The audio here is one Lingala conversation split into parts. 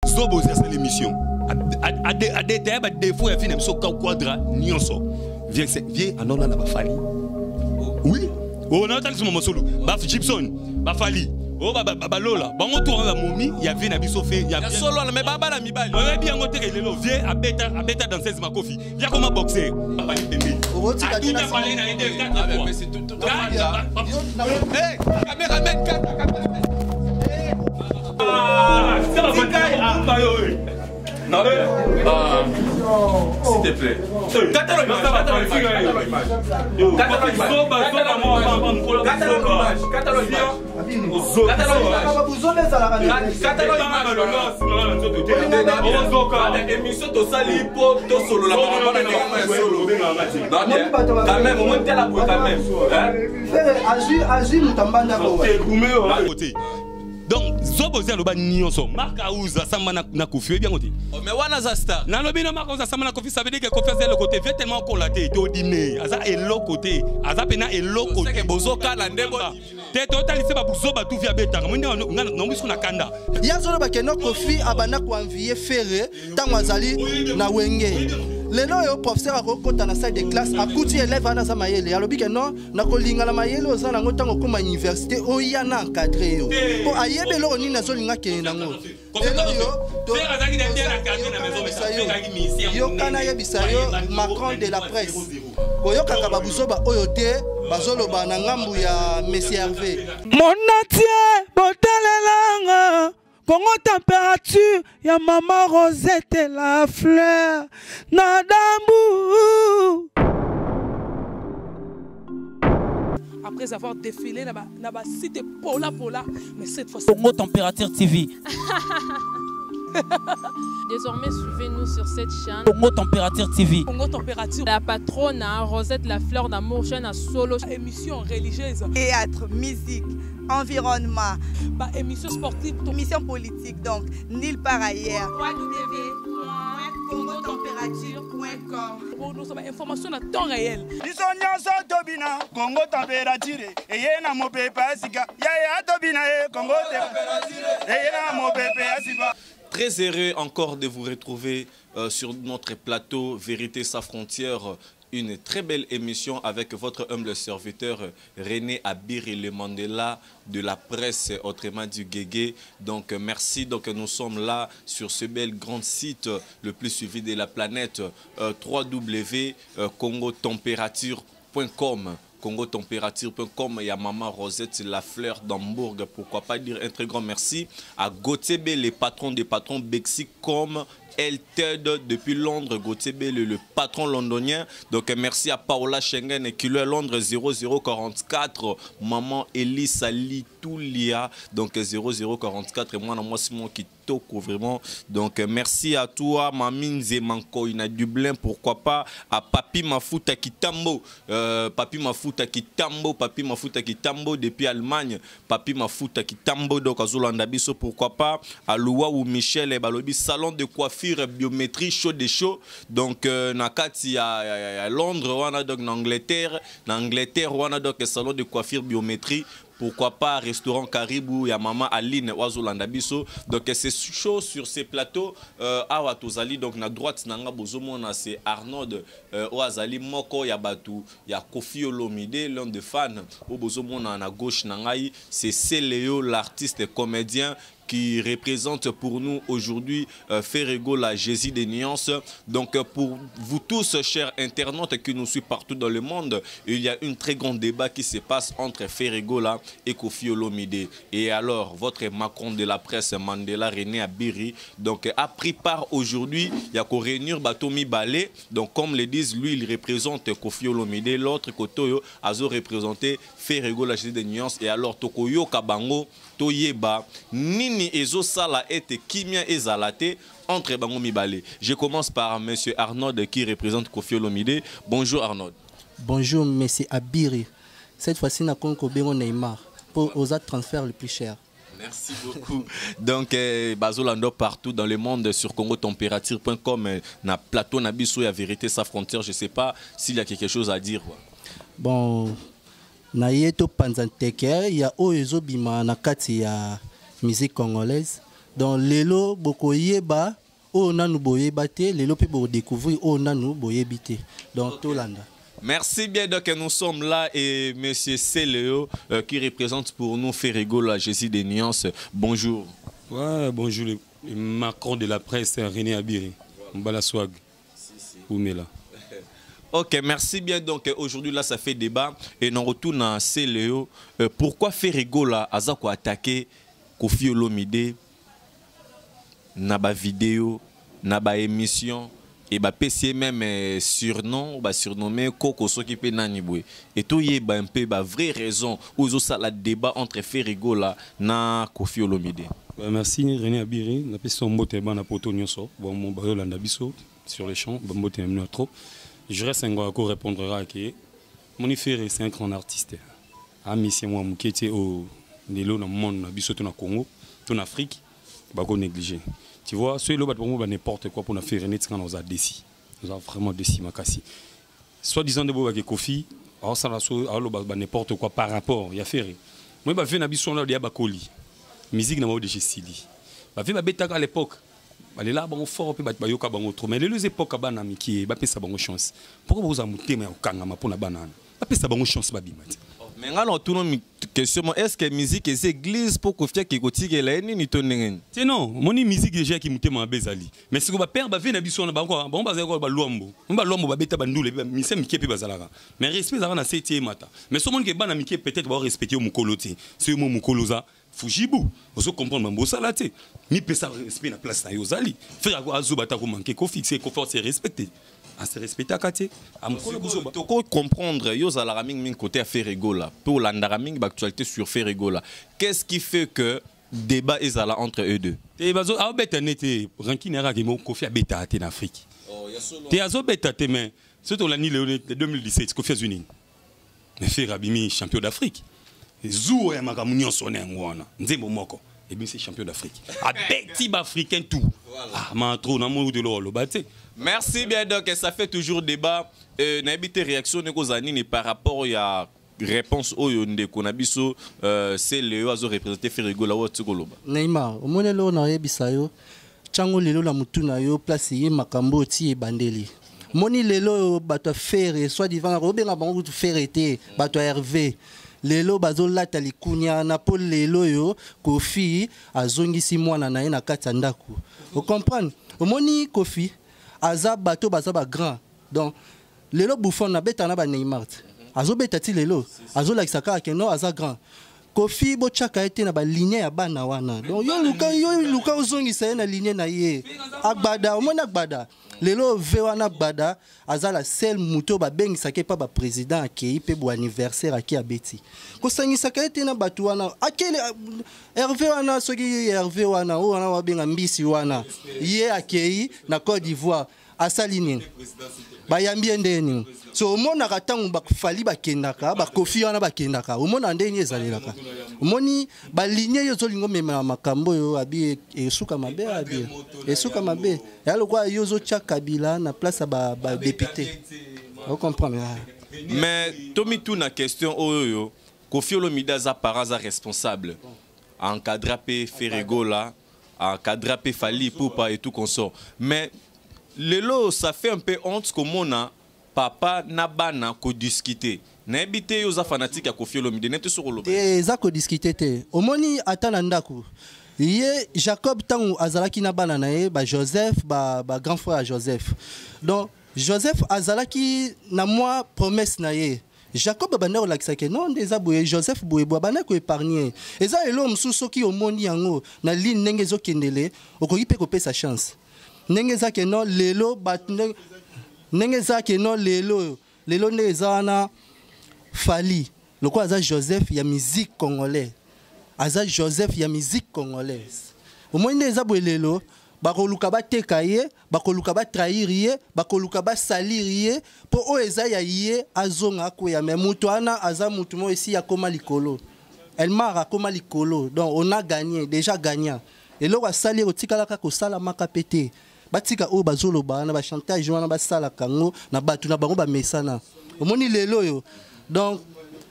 Zobo c'est l'émission. À des fois il finit sur quadra nyonso. Viens anon na bafali. Oui. On a entendu mon solo. Baf Gibson, bafali. Oh Lola. Bango tour la momie, il y avait na biso fait, il y a solo mais baba la mibali. On a bien ngote que lelo viens à beta danseuse ma kofi. Viens comment boxer. Bafali bembe. A tout a parlé na ide 4 fois. Mais c'est tout. Hey, caméraman. Ah, ça va pas. Non, s'il te plaît. Donc, Zobozi aloba nyonso marka uza samba na Kofi bien côté. Mais wana za star. Na lobi na marka uza samba na Kofi ça veut dire que Kofi c'est le côté vieux tellement colaté to dîner. Aza elo côté, aza pena elo côté. C'est que bozoka la ndembo. Te total c'est pas bozoba tout via beta. Mo non biso na kanda. Ya zolo ba keno Kofi abana ko envier Ferré tango azali na wenge. Lelo yo professeur akokota na salle de classe akuti élève ana za mayele. Alobi ke non na kolinga la mayele oza na ngotango ko ma université oya na encadré yo. Po ayebelo ni na zolinga ke nango. Yo kana yebisa yo Macron de la presse. Oyo kaka babuzoba oyo te bazoloba na ngambu ya Monsieur Hervé. Monatie botalelanga Congo température ya maman Rosette la fleur Nadambu. Après avoir défilé na site Pola, mais cette fois Congo Température TV. Désormais, suivez-nous sur cette chaîne. Congo Température TV. Congo Température. La patronne, Rosette la fleur d'amour, chaîne à solo. Émission religieuse. Théâtre, musique, environnement. Émission sportive. Émission politique, donc, nulle part ailleurs. www.congotempérature.com. Pour nous avons information à temps réel. Congo Température. Et yena mo pepe asika. Ya tobina Congo Température. Et yena mo pepe asika. Très heureux encore de vous retrouver sur notre plateau Vérité sans frontières. Une très belle émission avec votre humble serviteur René Abiri, le Mandela de la presse, autrement du Guégué. Donc merci, donc nous sommes là sur ce bel grand site, le plus suivi de la planète, www.congotempérature.com. congotempérature.com. Il y a Maman Rosette la fleur d'Hambourg. Pourquoi pas dire un très grand merci à Gauthier B, les patrons des patrons Bexi comme LTED depuis Londres, Gauthier B, le patron londonien. Donc merci à Paola Schengen qui est Londres 0044. Maman Elisa Litoulia, donc 0044. Et moi, Simon qui vraiment. Donc merci à toi Mamine Zemanko in a Dublin, pourquoi pas à Papi Mafuta Kitambo, Papi Mafuta Kitambo depuis Allemagne, Papi Mafuta Kitambo donc Azolanda biso, pourquoi pas à Loua ou Michel et Balobi salon de coiffure biométrie chaud des chaud, donc nakati à Londres wana donc en Angleterre wana donc salon de coiffure biométrie. Pourquoi pas restaurant Caribou, ya Maman Aline Wazolanda biso. Donc c'est chaud sur ces plateaux. Awa tozali donc na droite nanga bozomona c'est Arnold Oazali Moko ya Batu, ya Kofi Olomide, l'un des fans. Au bozomona na gauche nangai c'est Céléo, l'artiste comédien qui représente pour nous aujourd'hui Ferrego, la Jésus des nuances. Donc pour vous tous, chers internautes qui nous suivent partout dans le monde, il y a un très grand débat qui se passe entre Ferrego et Kofi Olomide. Et alors, votre Macron de la presse, Mandela René Abiri, donc a pris part aujourd'hui, il y a qu'au réunir Batomi Balé. Donc comme le disent, lui, il représente Kofi Olomide, l'autre Kotoyo a représenté Ferrego, la Jésus des nuances. Et alors, Tokoyo Kabango, Toyeba, Nini Ezo Sala et Kimia Ezalate entre Bango Mibale. Je commence par M. Arnold qui représente Kofi Olomide. Bonjour Arnold. Bonjour M. Abiri. Cette fois-ci, nous avons Bengo Neymar pour aux transferts le plus cher. Merci beaucoup. Donc, Bazolando partout dans le monde sur congotempérature.com, na plateau Nabiso et à Vérité sans frontières. Je ne sais pas s'il y a quelque chose à dire. Bon. Na yeto panzanteke ya oezo bima na kati ya musique congolaise donc lelo bokoyeba o nanu boyeba te lelo pe bo découvrir o nanu boyebi te donc tolanda. Merci bien, donc nous sommes là et monsieur Céléo qui représente pour nous Ferrigo, la Jésus des Nuances. Bonjour. Ouais, bonjour, le Macron de la presse, René Abiri. Mbala swag. Oumela. Ok, merci bien. Donc aujourd'hui là, ça fait débat et on retourne à Céléo. Pourquoi Ferrigo là, Azako attaqué Kofi Olomide, Naba vidéo, Naba émission. Et bah PC même surnom bah surnommé Koko Sokipe Nanibwe et tout y est bah un peu bah vraie raison où ça la débat entre Ferrigo là na Kofi Olomide. Merci René Abiri na pesi son mbote bana poto nyonso bon mon balanda biso sur les champs bon mbote même trop. Je reste un gars qui répondra que mon Ferré c'est un grand artiste. Ah monsieur moi mukete au nelo na monde na biso to na Congo to na Afrique bah qu'on négligé. Tu vois, ceux là, n'importe quoi pour nous faire renaître quand nous avons décidé. Nous avons vraiment décidé, Makassi. Soit disant de Boba Kofi, alors ça n'importe quoi par rapport, il y a fait. Moi, je vais faire là, il y a Bakoli. Musique n'a pas de Sili. Je vais faire à l'époque. Je là, bon fort, puis je vais faire autre. Mais les époques, je vais faire ça bonne chance. Pourquoi vous avez un kangama pour la banane? Je vais faire ça bonne chance, mais alors tout le monde question est-ce que musique est église pour Kofi qui continue là ni tonnen c'est non mon musique déjà qui mutema bezali mais ce que va perdre va venir biso na bango bon baza ko ba lombo ba beta bandule mise mike pe bazalaka mais respect za na 7e mata mais ce monde que bana mike peut-être va respecter au mukolote c'est mo mukoloza fujibu oso comprendre mambo sala te mi pesa respect na place na yozali faire quoi azobata ko manquer ko fixer ko force respecter à se respecter à Kati. Tu peux comprendre, yo ala raming côté à Ferrigo là. Pour l'andaraming actualité sur Ferrigo là. Qu'est-ce qui fait que débat est là entre eux deux? Et bazo a beta nete rankinera qui mo Kofi a beta en Afrique. Oh ya solo. Te azo beta te mais surtout l'année 2017 Kofi Azuni. Mais Ferrabimi champion d'Afrique. Zou ya makamunyo sonné ngwana. Nzembo moko. Et bien c'est champion d'Afrique. A beti africain tout. Ah ma trop na mo de lo baté. Merci bien donc ça fait toujours débat n'habite réaction ne par rapport à réponse au ndeko na biso c'est le azo représenter Ferrigo la wotikoloba Neymar omonelo na yebisa yo chango lelo la mutuna yo place ye makambo ti e bandeli moni lelo bato faire soit divant robenga bango tu faire te bato Hervé lelo bazo lata likunya na Paul lelo yo Kofi azongisi mwana na ye na kati ndaku vous comprenez omoni Kofi aza bato baza ba grand donc lelo Buffon na beta na ba Neymar azo beta ti lelo azo lakisa ka ke no aza grand Kofi bo chaka ete na ba ligne ya bana wana donc yo luka ozongisa na ligne na ye agbada omona agbada lelo ve wana agbada aza la seule muto ba bengisa ke pa ba président akei pe bo anniversaire aki abeti ko sangisa ka ete na bato wana akele Hervé wana soki Hervé wana o wana wa benga mbisi wana ye akei na Côte d'Ivoire asaline bayambi ndeni so omona katangu bakufali bakendaka bakofi wana bakendaka omona ndeni ezalelaka omoni balinye yo zolingo mema makambo yo abi esuka mabe abi esuka mabe ya lokwa yo zo tia Kabila na place ba député vous comprenez mais Tomi tout na question oyo Kofi Olomide za paraza responsable encadrapé Ferrigo là encadrapé Fali Poupa et tout consort mais lelo ça fait un peu honte comme on a papa nabana ko discuter na ebité yo za fanatique ya Kofi Olomide nete sur lo te za ko discuter te omoni atana ndaku ye Jacob tangu azalaki na bana na ye ba Joseph ba grand frère Joseph donc Joseph azalaki na moi promesse na ye Jacob bana olakisa ke non deza boye Joseph boye bana ko épargner eza elo msuso ki omoni yango na ligne ndenge zo kendele okoki pe ko pesa chance ndenge za ke non lelo batne ndenge za ke non lelo ndeza na Fali loko aza Joseph ya musique congolaise aza Joseph ya musique congolaise omoni ndeza boye lelo bakoluka bateka ye bakoluka batrahir ye bakoluka basalir ye po o eza ya ye azonga ko ya mutu ana aza mutu mo esi ya koma likolo Elmar akoma likolo donc on a gagné déjà gagnant et lo asali otikala ka ko sala makapete batika o bazolo bana ba chantage wana basala kango na batu na bango ba mesana omoni lelo yo donc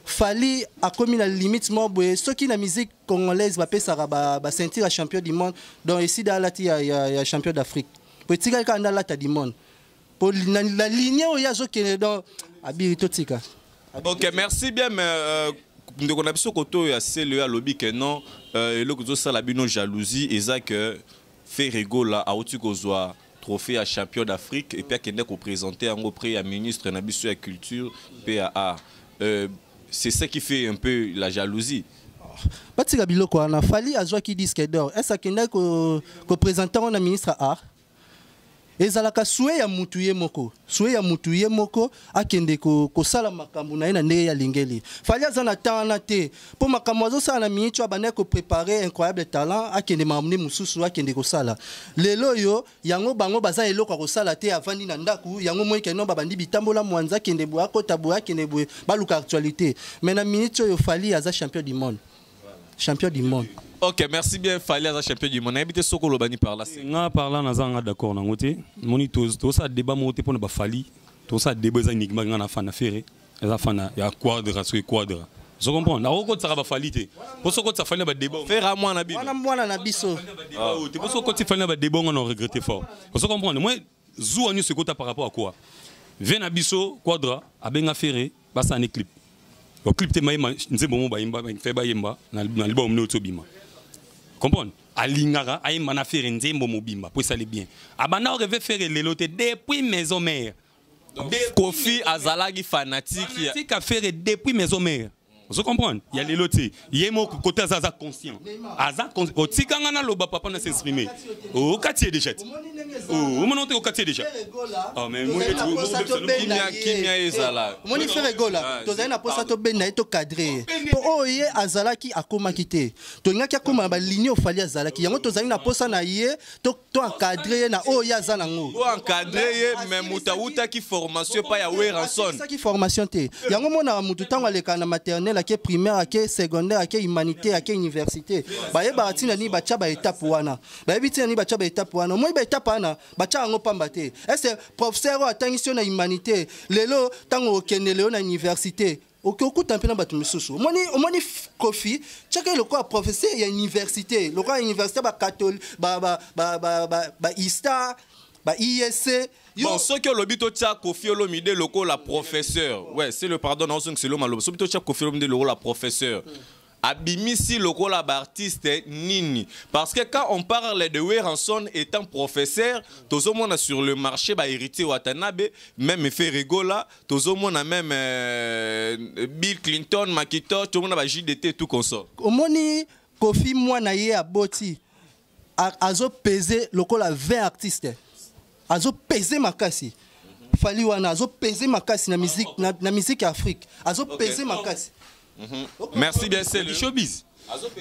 Fali a commis la limite mobile ceux qui la musique congolaise va pesa ba sentir à champion du monde donc ici dans la ya champion d'Afrique pour tika ka na la ta du monde pour la ligne où il y a zo qui dans abirito tika. OK, merci bien mais de qu'on a besoin koto ya CLE à lobby que non et le koto ça la bino jalousie et ça que fait rigola a outi kozwa trophée à champion d'Afrique et puis qu'il est présenté en auprès à ministre na biso ya culture PAA. C'est ça qui fait un peu la jalousie. Batika biloko na Fali azwa ki disque d'or. Est-ce qu'il ko présenter on ministre art? Ezalaka soué ya mutuye moko. Soué ya mutuye moko akende ko sala makambo na ina ndenge ya lingeli. Fali azana tana te. Po makambo zo sala ministre abane ko préparer incroyable talent akende mamni mususu akende ko sala. Lelo yo yango bango baza eloko ko sala te avandi na ndaku yango moyi ke no babandi bitambola mwanza kende bo akota bo akende bo baluka actualité. Mais na ministre yo Fali aza champion du monde. Champion du monde. OK, merci bien Fali aza champion du monde. Habité Sokolo bani par là. Nga parlant nazanga d'accord na ngote. Moni to ça débat monté pour ba Fali. To ça débat za enigma nga na fana faire. Eza fana ya quadra sur quadra. Je comprends. Na ko tsara ba Fali te. Pour ce ko tsa Fali ba débat. Faire à moi na biso. Wana mwana na biso. Te pour ce ko tsa Fali ba débat on regretter fort. Pour ce comprendre. Moi zou anu ce ko ta par rapport à quoi? Vient na biso quadra abenga faire ba ça un clip. Le clip te maïma nzembo ba imba fait ba yemba na album no tobima. Comprendre? Alingara aïe mana faire nzembo mobimba pour ça les bien. Abana on rêve faire les lotés depuis maison mère. Kofi azalagi fanatique à faire depuis maison mère. Vous comprenez? Il y a les lotés. Il y a mon côté Aza conscient. Aza conscient. Au Tikangana loba papa n'a s'exprimer. Au quartier déjà. Au moment au quartier déjà. Oh mais moi kimia ezala. Mon frère Regola. Tozali na posa to ben na to cadré. Po oye azala ki akoma kité. To ngaki akoma ba ligne au Fali azala ki. Yango tozali na posa na ye to encadré na oye azala ngo. To encadré mais mutauta ki formation pas ya Weranson. Ça qui formation te. Yango mona mutu tango aleka na maternelle à primaire, à secondaire, à humanité, à université. Baye baratina ni bacha ba étape wana. Baye bitina ni bacha ba étape wana. Moi ba étape wana, bacha ngo pambate. Est-ce professeur atangisio na humanité, lelo tango keneleo na université. Okuta mpena batu misusu. Omoni Kofi, chaka le quoi professeur ya université. Le quoi université ba catholique, ba ISTA, ba ISC. Bon, ce que le bito tcha Kofi Olomide loko la professeur. Ouais, c'est le pardon dans ce lo malo. Ce bito tcha Kofi Olomide loko la professeur. Abimisi loko la artiste nini. Parce que quand on parle de Weranson étant professeur, tout le monde sur le marché ba hérité Watanabe, même Ferregola, tout le monde même Bill Clinton, Makito, tout le monde ba JDT tout comme ça. Omoni Kofi moi na ye aboti. Azo peser loko la 20 artistes. Azo peser makasi. Fali wana azo peser makasi na musique Afrique. Azo peser makasi. Merci bien c'est le showbiz.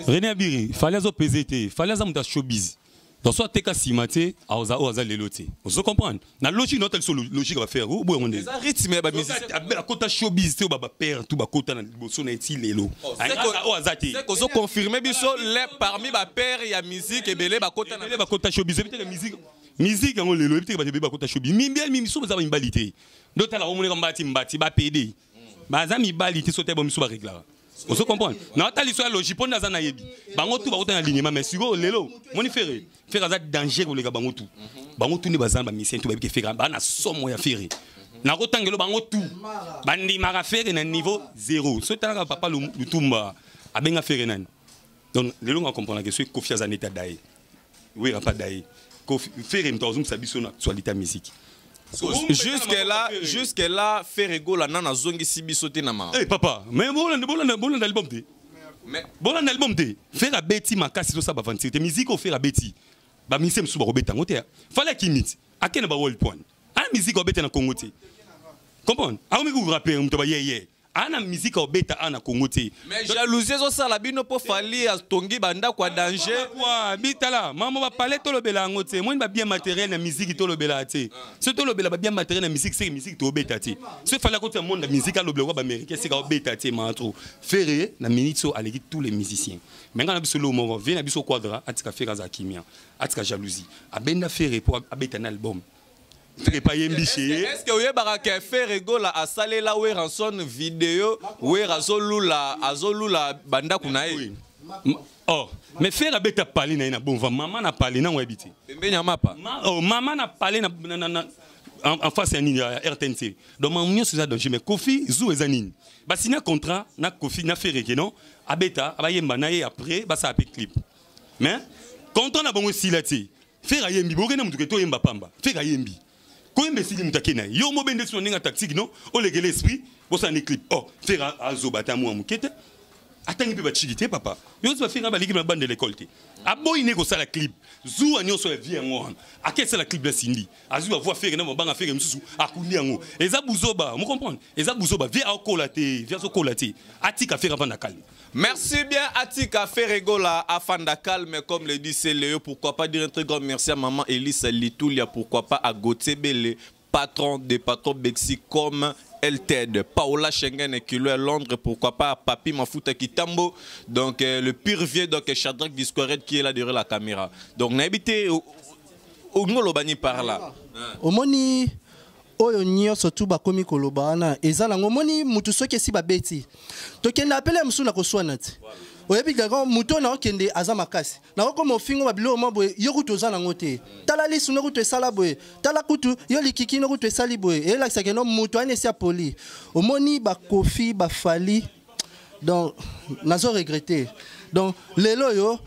René Abiri, fallait azo peser te, fallait azo muta showbiz. Dans soit teka simate aoza oza lelote. Vous comprenez? Na logique notre logique va faire. Où on est? Ça rythme ba musique. À côté showbiz te ba père tout ba côté na liboso na ti lelo. C'est qu'on confirmer biso les parmi ba père ya musique et belé ba côté na ba côté showbiz peut-être musique. Musique en lelo peut-être ba ba côté showbiz. Mimbiel mimiso ba imbalité. D'autres là on est comme mbati ba PD. Ba za mibalité sote ba miso ba régler. Vous comprenez? Non, tu as l'histoire logique. Pour nous, on a dit, bango tout, bango tout en alignement. Mais si vous lelo, mon faire un danger pour les gars, bango tout, bango tout ne bazan, ba mission tout, ba qui faire, ba na somme moya faire. Na rotangelo bango tout, bandi mara faire na niveau 0. Ce temps là, papa le tumba, a bien faire nan. Donc lelo on comprend que c'est Kofi Azan état d'ailleurs. Oui, il a pas d'ailleurs. Kofi faire une torsion ça sur l'actualité musique. Jusque là, Ferrego la nana zongi sibi sauté na ma. Eh papa, mais bon album te. Mais bon album te. Faire la bêtise ma casse ça ba vantir. Te musique au faire la bêtise. Ba mise me suba robeta ngote. Fallait qu'il mit. A quel ba world point. A musique obeta na Congo te. Comprendre? A me vous rappeler mto ba yeye. Ana musique obeta ana Congo te. Mais jalousie zo sala bino po fali a tongi banda kwa danger. Quoi, bitala. Maman va parler to lobela ngote. Moi ba bien matériel na musique to lobela te. Ce to lobela ba bien matériel na musique c'est musique to obeta te. Ce fallait côté monde la musique à lobela ba américain c'est ka obeta te ma trop. Ferré na minute so aleki tous les musiciens. Mais ngana biso lo mo vient na biso quadra atika faire za kimia. Atika jalousie. Abenda Ferré pour abeta un album. Fere pa yembiché. Est-ce que vous avez fait rigoler à saler là où ranson vidéo où azolula banda kunae. Oh, mais Fere abeta parler na bon va maman na parler na webiti. Bembe nyamapa. Oh, maman na parler na en face à RTNC. Donc maman sur ça donc je me Kofi zou ezanine. Ba signer contrat na Kofi na Fere que non abeta abayemba na après ba ça apé clip. Mais quand on a bon aussi là ti Fere yembi bo na mutu to yemba pamba. Fere yembi. Ko yembe sili mutakena. Yo mo bende so ninga tactique non o lege l'esprit bo ça ne clip. Oh, Fere azobata mu amukete. Attends, peut chiliter papa. Yo va faire baliki na bande de l'école té. Aboy ne ko sala clip. Zou anyo so vie ngwan. Ake sala clip la Cindy. Azu va voir faire na banga faire msusu akundi yango. Eza buzoba, vous comprenez? Eza buzoba via okolaté, via sokolaté. Atika faire avant calme. Merci bien Atika Ferregola Afanda Calme comme le dit Céléo. Pourquoi pas dire un très grand merci à maman Elise Litoulia. Pourquoi pas à Gauthier Bele, patron des patrons Bexi comme elle t'aide. Paola Schengen qui est à Londres. Pourquoi pas à Papi Mafuta Kitambo. Donc le pire vieux donc Shadrach Discored qui est là derrière la caméra. Donc n'habitez au Ngolobani par là. Au moni oyo nyonso tu bakomi koloba na ezala ngomoni mutu soki si babeti tokende apele musu na koswana ti oyebi gaga mutu na okende aza makasi na ko mofingo babilo maboye yo kutu oza nango te tala lisu no kutu esala boye tala kutu yo likiki no kutu esali boye elakisa ke no mutu anesi apoli omoni ba Kofi ba Fali donc nazo regretter donc lelo yo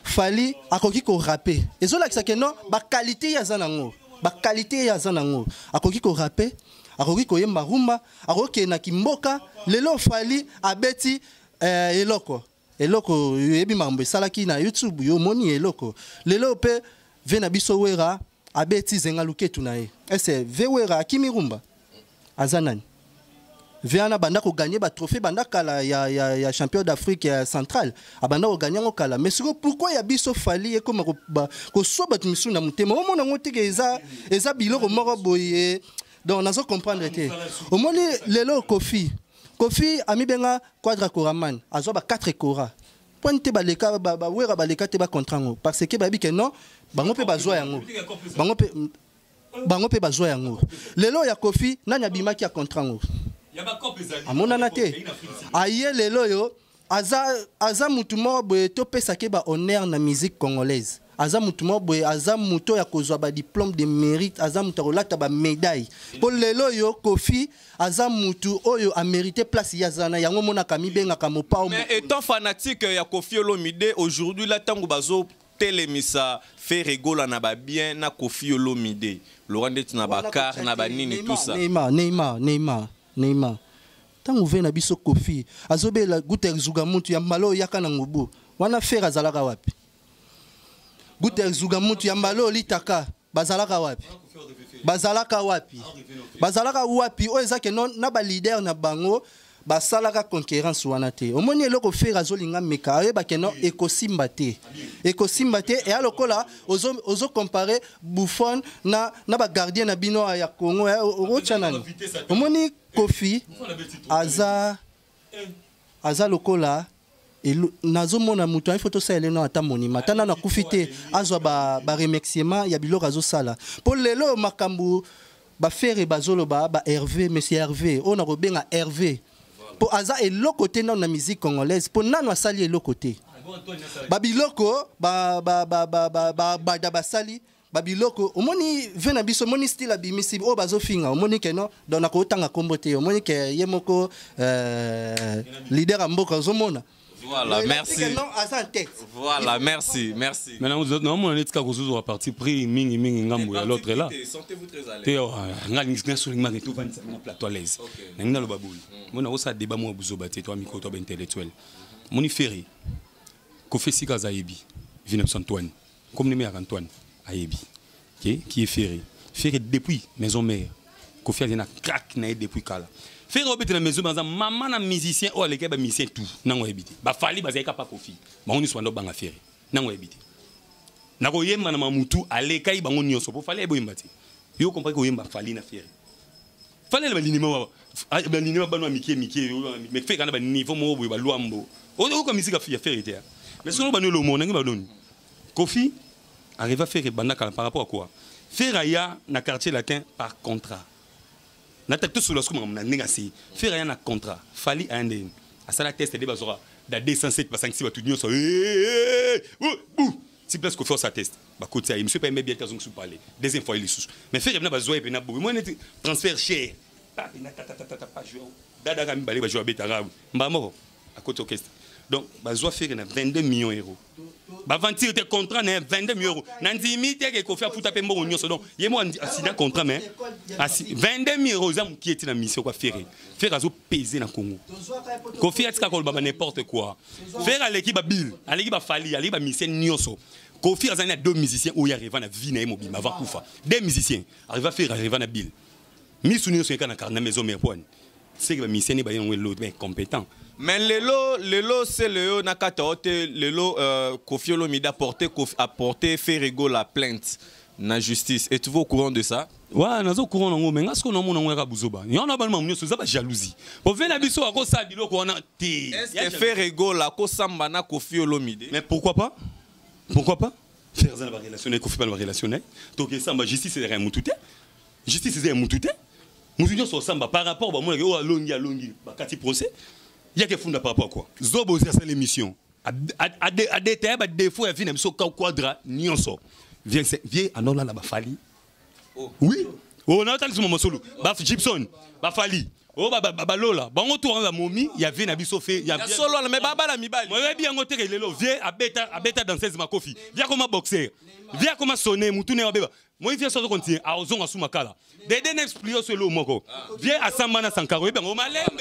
Fali akoki ko rapper ezolakisa ke no ba qualité ya za nango ba qualité ya zanango akoki ko rapper akoki ko yemba rumba akoki na kimboka lelo Fali abeti eloko yebi mambo salaki na YouTube yo moni eloko lelo pe vena biso wera abeti zenga luketu na ye ese ve wera akimi rumba azanani Viana banda ko gagner ba trophée banda kala ya champion d'Afrique centrale abanda ko gagner ngo kala mais pourquoi ya biso Fali e comme ko soba tumisu na mutema o mona ngote ke eza biloko moko boye donc nazo comprendre te o moni lelo Kofi ami benga quadra koraman azo ba 4 kora pointe ba leka ba wera ba leka te ba contrat ngo parce que ba bi ke non bango pe bazwa yango bango pe bazwa yango lelo ya Kofi nanya bimaki ya contrat ngo amonana te aye lelo yo aza mutu mo boye to pesa ke ba honneur na musique congolaise aza mutu mo boye aza muto ya kozwa ba diplôme de mérite aza mutu kolata ba médaille po lelo yo Kofi aza mutu oyo a mérité place ya zana yango mona kami benga kamo pa mais étant fanatique ya Kofi Olomide aujourd'hui la tango bazo telemisa Ferregola na ba bien na Kofi Olomide Laurent det na ba car na ba nini tout ça Neymar tango vena biso Kofi azobela Guter Zugamuntu ya malo yaka na ngubu wana Fere azalaka wapi Guter Zugamuntu ya malo litaka bazalaka wapi o ezake non na ba leader na bango basalaka concurrence wana te omoni eloko Fere azolinga meka ayeba ke non ekosimba te et alokola ozo comparer Buffon na ba gardien na bino ya Congo ochanani omoni Kofi aza lokola nazomona mutu il faut to sala no ata monima tana na kufite azwa ba remerciement ya biloko azosala po lelo makambu ba Fere bazoloba ba Hervé monsieur Hervé on a robenga Hervé po aza eloko te na musique congolaise po nano asali eloko te babiloko basali babiloko omoni vena biso moni style abimisi o bazofinga omoni ke no donc na kotanga kombo te omoni ke yemoko leader amboka ozomona. Voilà, merci. Voilà, merci. Maintenant, nous avons dit que nous avons parti pris mingi ngambu à l'autre là. Sentez-vous très à l'aise. Nga sur le tout na plateau à l'aise. Nga lo baboul. Mon a osa débat mo buzo baté toi micro toi intellectuel. Moni Ferry. Kofi Sika Zayebi. Vinep Antoine. Comme numéro Antoine Ayebi. Qui est Ferry. Ferry depuis maison mère. Kofi a crack na depuis kala. Faire obéter la maison dans maman na musicien ou les gars musicien tout nango ebiti ba Fali ba zeka pa Kofi ba oni swando banga Ferry nango ebiti nako yemba na mamutu alekai bango nyonso po Fali eboyemba ti yo comprendre ko yemba Fali na Ferry Fali le balinima banwa mikie mais fait kana ba niveau mo boy ba luambo o ko musique ya Ferry te mais solo ba no lo mona ngi ba doni Kofi arrive à faire banda par rapport à quoi Feraya na quartier latin par contrat. Na tête sur le scoop na négocié. Feraya na contrat. Fali ande. À ça la test de bazora da 207 parce que si va tout ça. Si place qu'on fait sa test. Ba côté ça, monsieur pas aimé bien qu'ils ont parler. Deuxième fois il est sous. Mais Feraya na bazoa et na bo. Moi transfert cher. Pas jouer. Dada kami balé ba jouer betara. Mbamo à côté orchestre. Donc bazoa Feraya na 22 millions d'euros. Ba ventir tes contrats na 22 millions d'euros. Nandi mité que kofi a futa pe mbongo nyonso donc yemo asina contrat mais 22 millions d'euros zam qui était na mission quoi Feraya. Feraya zo peser na Congo. Kofi a tika ko ba n'importe quoi. Feraya l'équipe ba bill, l'équipe ba Fali, l'équipe ba mission nyonso. Kofi azana deux musiciens où y arriva na vie na mobile avant kufa. Deux musiciens arriva faire arriva na bill. Misuni so kana na maison mais point. C'est que ba mission ni ba yon l'autre mais compétent. Mais lelo c'est le nakata ote lelo Kofi Olomide apporté Ferrego la plainte na justice. Êtes-vous au courant de ça? Ouais, nous sommes au courant de ça. Mais est-ce qu'on a mon nom Buzoba? Il y en a pas mal de jalousie. Pour faire la biso à cause ça bilo qu'on a té. Est-ce que Ferrego la ko samba na Kofi Olomide? Mais pourquoi pas? Pourquoi pas? Faire ça va relationner Kofi pas va relationner. Donc ça justice c'est rien moutouté. Justice c'est rien moutouté. Nous sur samba par rapport à moi longi ba kati procès. Il y a que funda par rapport à quoi? Zobo c'est l'émission. À des termes, à des fois, il y a un quadra, nyonso. Viens, alors là, ba Fali. Oui. Oh, on a entendu ce moment solo. Baf Gibson, ba Fali. Oh, ba Lola. Bon, on tourne la momie, il y avait un abisso fait. Il y a solo, mais baba la mibali. Moi, bien, on tire le viens à bêta danseuse ma Kofi. Viens comme boxer. Viens comme sonner, moutoune en bébé. Moi, il vient sur le continent, à Ozon, à Soumakala. Dès n'explique sur le mot. Viens à Samana Sankaro. Viens à Malembe.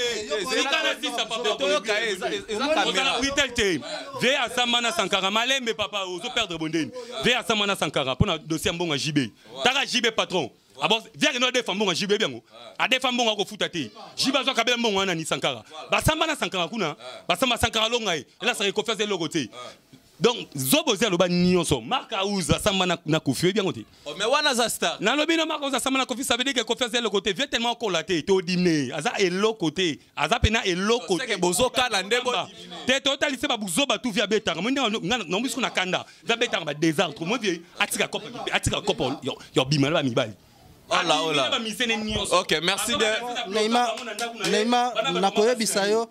Viens à Samana Sankara. Malembe, papa, aux perdre Bondine. Viens à Samana Sankara. Pour un dossier bon à JB. Tara JB patron. Viens à des femmes bon à JB. À des femmes bon à Foutate. JB a un bon à Sankara. Samana Sankara. Samana Sankara Longaï. Et là, ça réconfesse le logoté. Donc, Zobozer le ban nyonso, Marc Aouza, Samana na Kofi, bien côté. Oh, mais wana za star. Na lobi no Marc Aouza, Samana Kofi, ça veut dire que Kofi c'est le côté, vient tellement colaté, t'es au dîner. Aza est l'autre côté, Aza pena est l'autre côté. C'est que bozo kala ndebo. T'es total, c'est pas bozo ba tout via beta. Moi non bisou na kanda, via beta ba désastre. Moi vieux, atika cop, yo bimala ba mibali. Oh là. Ok, merci de. Neymar nakoye bisayo.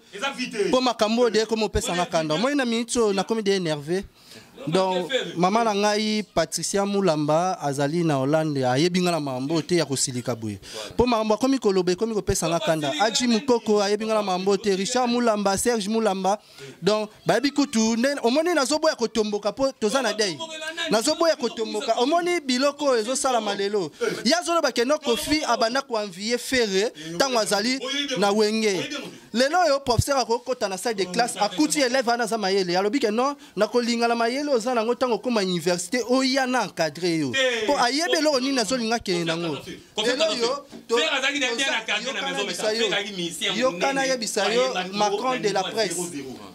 Pour makambo de comme pesa na kanda. Moi na minito na komi de énervé. Donc maman na ngai Patricia Mulamba azali na Hollande ayebinga na mambo te ya kosilika boye. Pour mambo komi kolobe komi ko pesa na kanda. Aji Mukoko ayebinga na mambo te Richard Mulamba, Serge Mulamba. Donc babi kutu omoni nazoboya kotomboka po tozana dei. Nazoboya kotomboka omoni biloko ezo sala malelo. Ya zolo bakeno Kofi abana ko envier Ferré tango azali na wenge. Lelo yo professeur akokota na salle de classe akuti élève ana za mayele. Alobi ke non na kolinga la mayele ozana ngotango koma université oya na encadré yo. Po ayebe lo ni nazolinga ke nango. Lelo yo faire azaki na bien encadré na maison mais ça fait kaki mission. Yo kana yebisa yo Macron de la presse.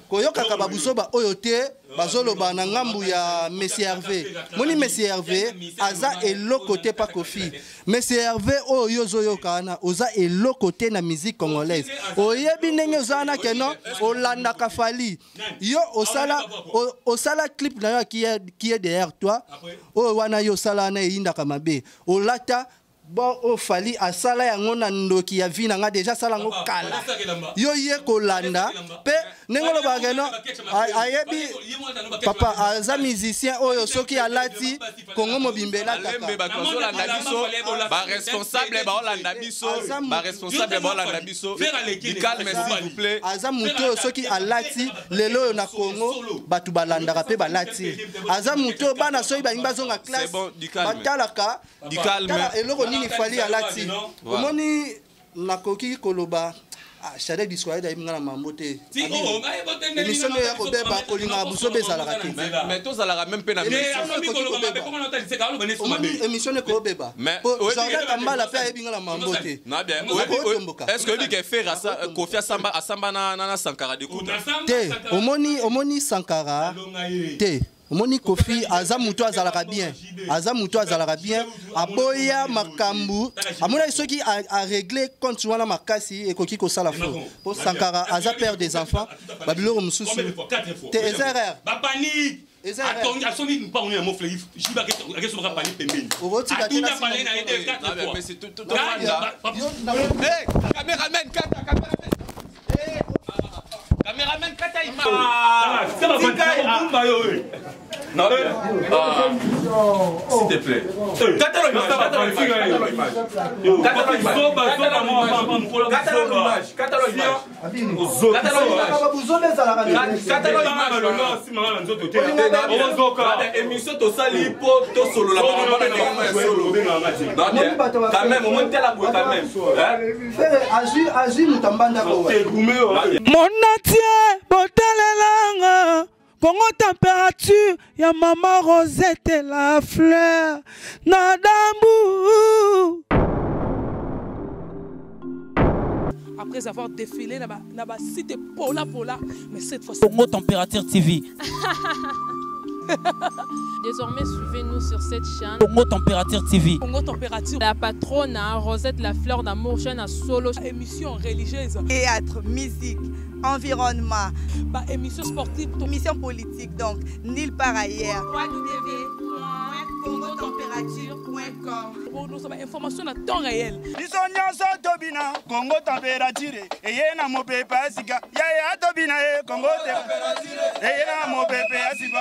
Koyoka ka babusoba oyo te bazoloba na ngambu ya Monsieur Hervé. Moni Monsieur Hervé aza eloko te pa Kofi. Monsieur Hervé oyo zoyoka na oza eloko te na musique congolaise. Oyebi ndenge ozana keno olanda ka Fali. Yo osala clip na yo qui est derrière toi. O wana yo sala na yinda ka mabe. Olata bon o Fali asala yango na ndoki ya vina nga déjà sala ngo kala. Yo ye kolanda pe nengolo bageno ayebi papa aza musicien oyo soki alati Kongo mobimbela taka. Ba responsable ba olanda biso, ba responsable ba olanda biso. Du calme s'il vous plaît. Aza muto soki alati lelo na Kongo batu balanda pe balati. Aza muto bana soyi ba imba zonga classe. Batalaka du calme. Eloko nini Fali alati. Omoni nakoki koloba Shadek discours da imngala mambote. Émission ya ko beba kolinga buso bezala kati. Mais tous à la même peine à émission ko beba. Jordan Kambala pe imngala mambote. Na bien. Est-ce que lui qui fait ça Kofi Asamba na Sankara de coup? Te, omoni Sankara. Te. Omoni Kofi azamuto azalaka bien. Azamuto azalaka bien. Aboya makambu. Amona soki a régler compte wana makasi et koki ko sala fo. Pour Sankara aza père des enfants. Babilo mususu. Te erreur. Ba panique. atongi asombi mpango na mo fleur jiba ke so parler pembeni atunda parler na ete 4 fois mais c'est tout caméraman caméraman kata ima ça va pas yo non s'il te plaît kata l'image émission tosali po to solo la quand même au moins tel la quand même azui mutambanda ko mon atier botalelanga Congo température ya maman Rosette la fleur Nadambu. Après avoir défilé na ba site pola mais cette fois Congo Température TV. Désormais, suivez-nous sur cette chaîne. Congo Température TV. Congo Température. La patronne Rosette la fleur d'amour, chaîne à solo. Émission religieuse. Théâtre, musique, environnement. Bah, émission sportive. Émission politique, donc nulle part ailleurs. www.congotempérature.com. Pour nous avoir information à temps réel. Bisonyanso tobina Congo température eyena mopepe asika ya tobina Congo température eyena mopepe asika